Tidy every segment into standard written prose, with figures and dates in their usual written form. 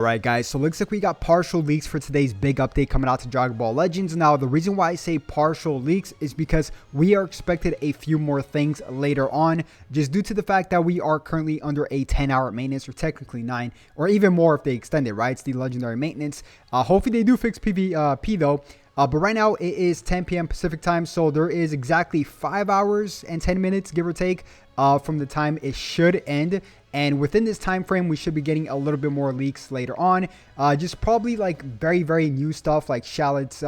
Alright guys, so looks like we got partial leaks for today's big update coming out to Dragon Ball Legends. Now the reason why I say partial leaks is because we are expected a few more things later on, just due to the fact that we are currently under a 10-hour maintenance, or technically 9, or even more if they extend it, right? It's the legendary maintenance. Hopefully they do fix PvP though. But right now it is 10 p.m. Pacific time, so there is exactly 5 hours and 10 minutes, give or take, from the time it should end. And within this time frame, we should be getting a little bit more leaks later on. Just probably like very new stuff like Shallot's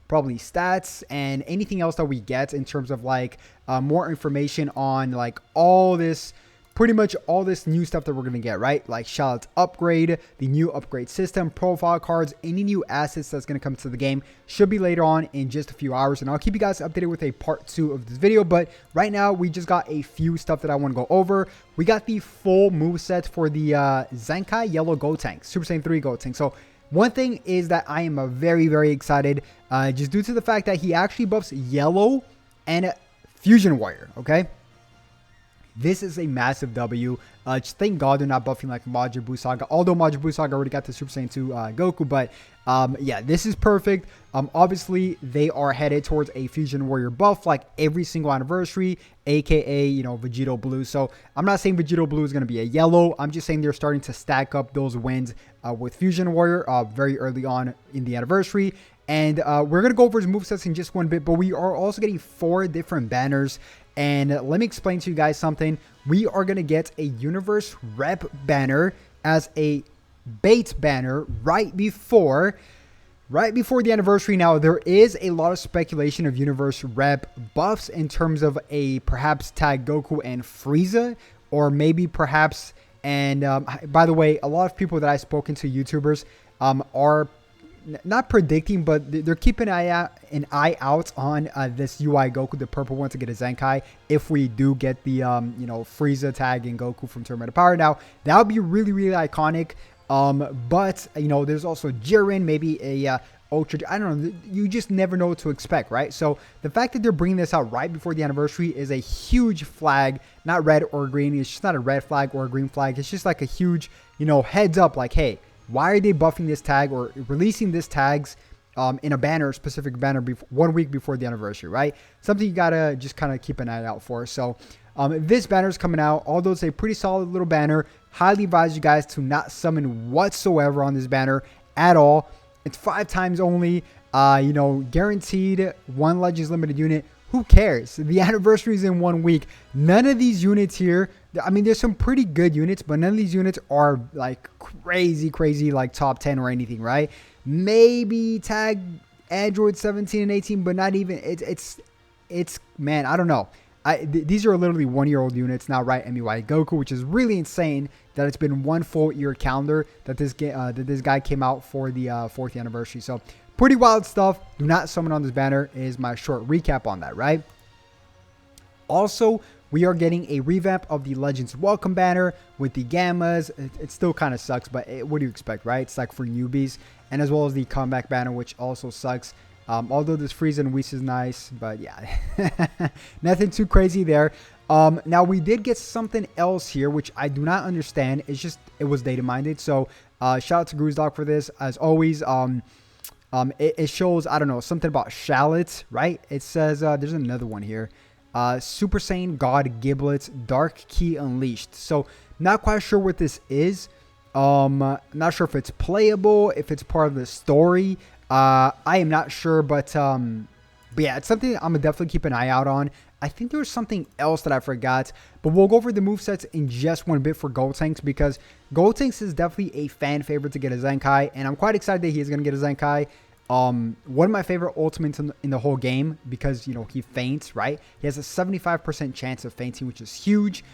probably stats and anything else that we get in terms of like more information on like all this. Pretty much all this new stuff that we're going to get, right? Like Shallot's upgrade, the new upgrade system, profile cards, any new assets that's going to come to the game should be later on in just a few hours. And I'll keep you guys updated with a part 2 of this video. But right now, we just got a few stuff that I want to go over. We got the full moveset for the Zenkai Yellow Gotenks, Super Saiyan 3 Gotenks. So one thing is that I am very excited just due to the fact that he actually buffs Yellow and Fusion Warrior, okay? This is a massive W. Just thank God they're not buffing like Majin Buu Saga. Although Majin Buu Saga already got the Super Saiyan 2 Goku. But yeah, this is perfect. Obviously, they are headed towards a Fusion Warrior buff like every single anniversary. AKA, you know, Vegito Blue. So I'm not saying Vegito Blue is going to be a yellow. I'm just saying they're starting to stack up those wins with Fusion Warrior very early on in the anniversary. And we're going to go over his movesets in just one bit. But we are also getting 4 different banners. And let me explain to you guys something. We are going to get a Universe Rep banner as a bait banner right before the anniversary. Now, there is a lot of speculation of Universe Rep buffs in terms of a perhaps tag Goku and Frieza, or maybe perhaps, and by the way, a lot of people that I've spoken to, YouTubers, are not predicting, but they're keeping an eye out on this UI Goku, the purple one, to get a Zenkai if we do get the you know, Frieza tag and Goku from Tournament of Power. Now that would be really iconic. But you know, there's also Jiren, maybe a Ultra. I don't know. You just never know what to expect, right? So the fact that they're bringing this out right before the anniversary is a huge flag. Not red or green. It's just not a red flag or a green flag. It's just like a huge, you know, heads up. Like, hey, why are they buffing this tag or releasing this tags in a banner, specific banner, 1 week before the anniversary, right? Something you gotta just kind of keep an eye out for. So this banner is coming out. Although it's a pretty solid little banner, highly advise you guys to not summon whatsoever on this banner at all. It's 5 times only. You know, guaranteed 1 Legends limited unit. Who cares? The anniversary is in 1 week. None of these units here, I mean, there's some pretty good units, but none of these units are like crazy like top 10 or anything, right? Maybe tag Android 17 and 18, but not even. It's man, I don't know. These are literally 1-year-old units now, right? MUI Goku, which is really insane that it's been 1 full year calendar that this guy came out for the 4th anniversary. So pretty wild stuff. Do not summon on this banner is my short recap on that, right? Also, we are getting a revamp of the Legends Welcome banner with the Gammas. It still kind of sucks, but what do you expect, right? It's like for newbies. And as well as the Comeback banner, which also sucks. Although this Frieza and Whis is nice, but yeah, nothing too crazy there. Now we did get something else here, which I do not understand. It's just, it was data minded. So shout out to Gruzdog for this. As always, it shows, I don't know, something about Shallot, right? It says, there's another one here. Super Saiyan God Giblets Dark Key Unleashed. So not quite sure what this is. Not sure if it's playable, if it's part of the story. I am not sure, but yeah, it's something I'm gonna definitely keep an eye out on. I think there was something else that I forgot, but we'll go over the movesets in just one bit for Gotenks, because Gotenks is definitely a fan favorite to get a Zenkai, and I'm quite excited that he is gonna get a Zenkai. One of my favorite ultimates in the whole game, because, you know, he faints, right? He has a 75% chance of fainting, which is huge.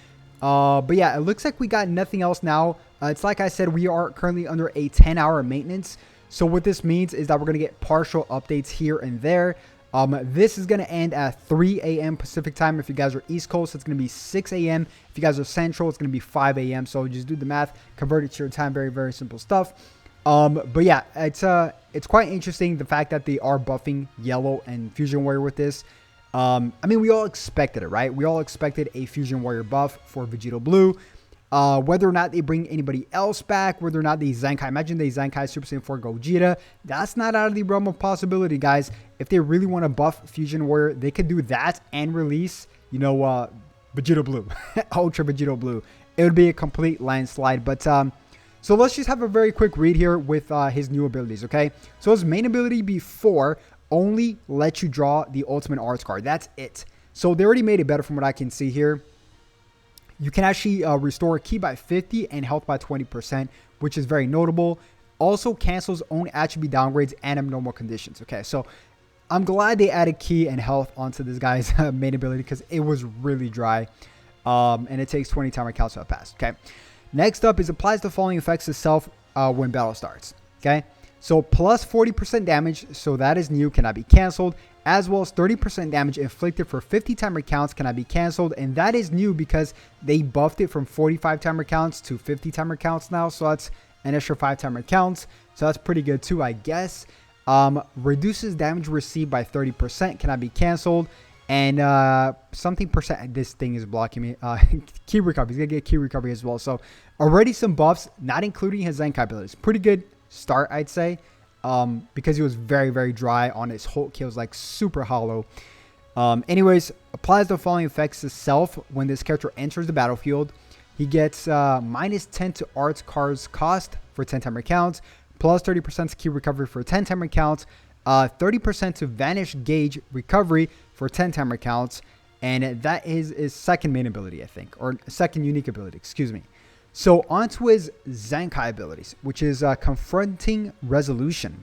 But yeah, it looks like we got nothing else now. It's like I said, we are currently under a 10-hour maintenance. So what this means is that we're going to get partial updates here and there. This is going to end at 3 a.m. Pacific time. If you guys are East Coast, it's going to be 6 a.m. If you guys are Central, it's going to be 5 a.m. So just do the math, convert it to your time. Very simple stuff. But yeah, it's quite interesting, the fact that they are buffing Yellow and Fusion Warrior with this. I mean, we all expected it, right? We all expected a Fusion Warrior buff for Vegito Blue. Whether or not they bring anybody else back, whether or not they Zenkai, imagine they Zenkai Super Saiyan 4 Gogeta, that's not out of the realm of possibility, guys. If they really want to buff Fusion Warrior, they could do that and release, Vegito Blue, Ultra Vegito Blue. It would be a complete landslide. But so let's just have a very quick read here with his new abilities, okay? So his main ability before only lets you draw the Ultimate Arts card. That's it. So they already made it better from what I can see here. You can actually restore Ki by 50 and health by 20%, which is very notable. Also cancels own attribute downgrades and abnormal conditions. Okay, so I'm glad they added Ki and health onto this guy's main ability because it was really dry. And it takes 20 timer counts to pass. Okay, next up is applies the following effects to self when battle starts. Okay, so plus 40% damage, so that is new, cannot be canceled, as well as 30% damage inflicted for 50 timer counts cannot be canceled, and that is new because they buffed it from 45 timer counts to 50 timer counts now, so that's an extra 5 timer counts, so that's pretty good too, I guess. Reduces damage received by 30%, cannot be canceled, and something percent, this thing is blocking me, Ki recovery, he's gonna get Ki recovery as well, so already some buffs, not including his Zenkai abilities. Pretty good start, I'd say. Because he was very, very dry on his Hulk. He was like super hollow. Anyways, applies the following effects to self when this character enters the battlefield. He gets minus 10 to arts cards cost for 10 timer counts, plus 30% to Ki recovery for 10 timer counts, 30% to vanish gauge recovery for 10 timer counts, and that is his second main ability, I think, or second unique ability, excuse me. So onto his Zenkai abilities, which is Confronting Resolution.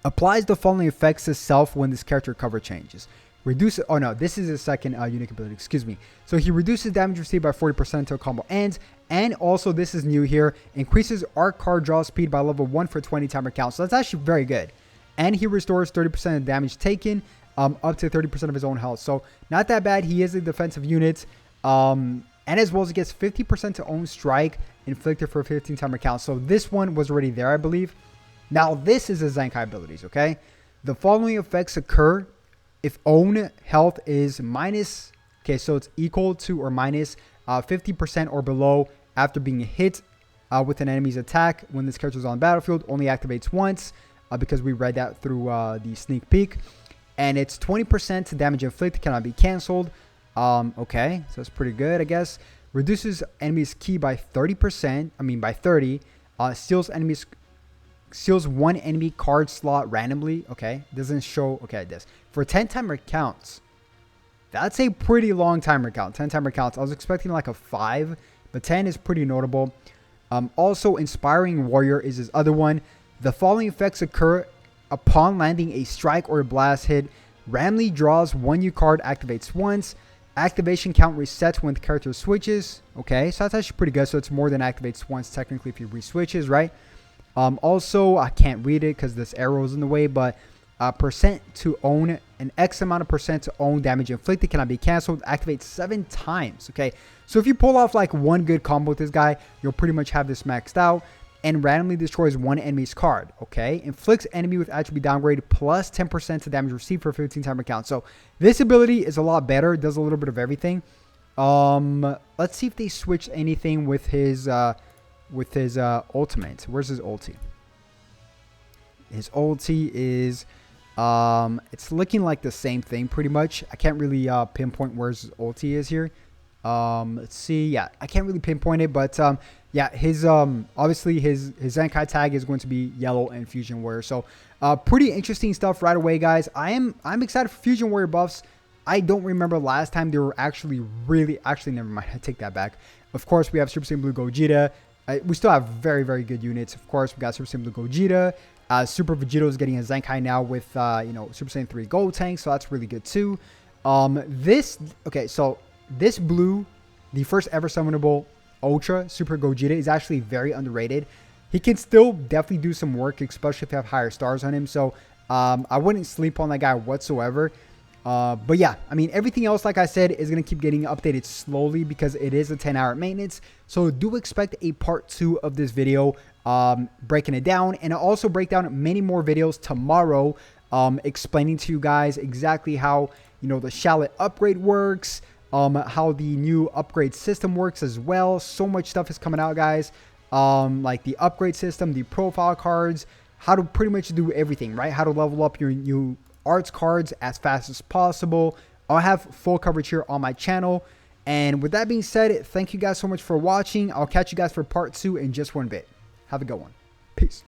Applies the following effects to self when this character cover changes. Reduce, oh no, this is his second unique ability, excuse me. So he reduces damage received by 40% until combo ends. And also, this is new here, increases arc card draw speed by level 1 for 20 timer counts. So that's actually very good. And he restores 30% of damage taken, up to 30% of his own health. So not that bad. He is a defensive unit. And as well as it gets 50% to own strike inflicted for 15 timer count. So this one was already there, I believe. Now this is his Zenkai abilities, okay? The following effects occur if own health is minus, okay, so it's equal to or minus 50% or below after being hit with an enemy's attack when this character is on the battlefield. Only activates once because we read that through the sneak peek. And it's 20% to damage inflicted, cannot be canceled. Okay, so that's pretty good, I guess. Reduces enemies' Ki by 30%. I mean, by 30. Steals one enemy card slot randomly. Okay, doesn't show. Okay, it does. For 10 timer counts. That's a pretty long timer count. 10 timer counts. I was expecting like a 5, but 10 is pretty notable. Also, Inspiring Warrior is his other one. The following effects occur upon landing a strike or a blast hit. Randomly draws one new card, activates once. Activation count resets when the character switches. Okay, so that's actually pretty good. So it's more than activates once technically if he reswitches, right? Also, I can't read it because this arrow is in the way, but percent to own, an X amount of percent to own damage inflicted cannot be canceled. Activates 7 times. Okay, so if you pull off like one good combo with this guy, you'll pretty much have this maxed out. And randomly destroys one enemy's card. Okay, inflicts enemy with attribute downgrade plus 10% to damage received for 15 timer count. So this ability is a lot better. It does a little bit of everything. Let's see if they switch anything with his ultimate. Where's his ulti? His ulti is it's looking like the same thing pretty much. I can't really pinpoint where his ulti is here. Let's see. Yeah, I can't really pinpoint it, but yeah, his obviously his Zenkai tag is going to be yellow and Fusion Warrior. So pretty interesting stuff right away, guys. I'm excited for Fusion Warrior buffs. I don't remember last time they were actually never mind. I take that back. Of course, we have Super Saiyan Blue Gogeta. We still have very, very good units. Of course, we got Super Saiyan Blue Gogeta. Super Vegito is getting a Zenkai now with Super Saiyan 3 Gold Tank, so that's really good too. So this blue, the first ever summonable Ultra Super Gogeta, is actually very underrated. He can still definitely do some work, especially if you have higher stars on him. So I wouldn't sleep on that guy whatsoever. But yeah, I mean, everything else, like I said, is going to keep getting updated slowly because it is a 10-hour maintenance. So do expect a part 2 of this video, breaking it down. And I'll also break down many more videos tomorrow, explaining to you guys exactly how, the shallot upgrade works, how the new upgrade system works as well. So much stuff is coming out, guys. Like the upgrade system, the profile cards, how to pretty much do everything, right? How to level up your new arts cards as fast as possible. I'll have full coverage here on my channel. And with that being said, thank you guys so much for watching. I'll catch you guys for part 2 in just one bit. Have a good one. Peace.